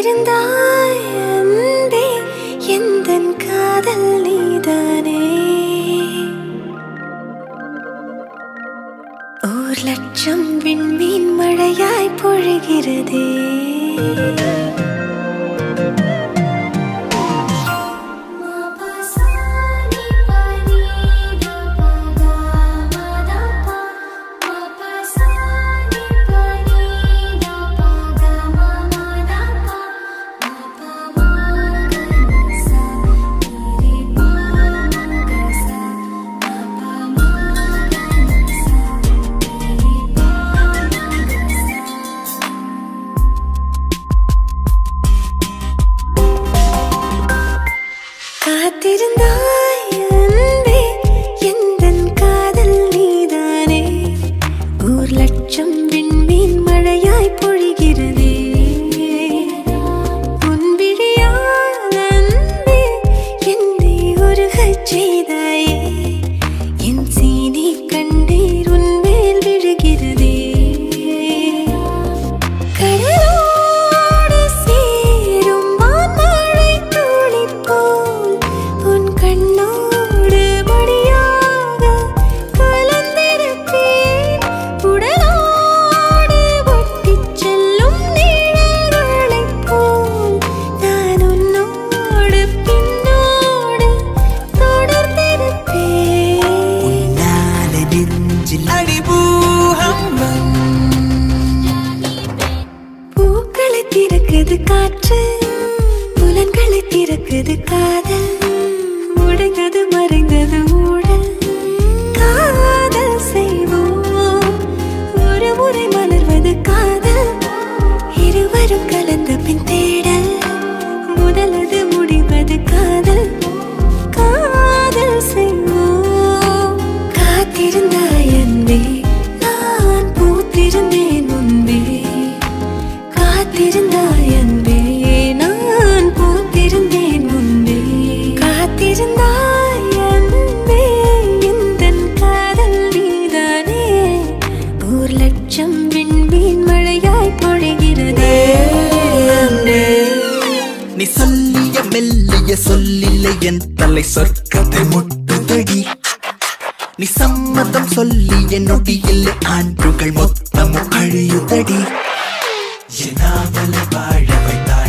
காத்திருந்தாய் அன்பே எந்தன் காதல் நீதானே 1,00,000 விண்மீன் மழையாய் பொழிகிறதே காத்திருந்தாய் அன்பே எந்தன் காதல் நீதானே 1,00,000 விண்மீன் மழையாய் பொழிகிறதே உன் விழியால் அன்பே என்னை உருகச் செய்தாயே என் சீனி கண்ணீர் உன் மேல் விழுகிறதே கடலோடு சேரும் வான்மழை துளி போல் உன் கண்ணோடு மடியாக கலந்திருப்பேன் உடலோடு ஒட்டிச் செல்லும் நிழல்களைப் போல் நான் உன்னோடு பின்னோடு தொடர்ந்திருப்பேன் உன்னால நெஞ்சில் அடிபூகம்பம் பூக்களை திறக்குது காற்று புலன்களை திறக்குது காதல் உடைந்தது மறைந்தது ஊழல் காதல் செய்வோம் ஒரு முறை மலர்வது காதல் இருவரும் கலந்த பின் தேடல் முதலது முடிவது காதல் காதல் செய்வோம் காத்திருந்தாய் அன்பே நான் பூத்திருந்தேன் முன்பே காத்திருந்தாய் அன்பே நான் பூத்திருந்தேன் முன்பே காத்திருந்தாய் அன்பே எந்தன் காதல் நீதானே 1,00,000 விண்மீன் மழையாய் பொழிகிறதே அன்பே நீ சொல்லிய மெல்லிய சொல்லில்லை என் தலை சொர்க்கத்தை முட்டுதடி நீ சம்மதம் சொல்லிய நொடியில் ஆண்டுகள் மொத்தமும் அழியுதடி என்னாமல் வாழ வைத்தாய்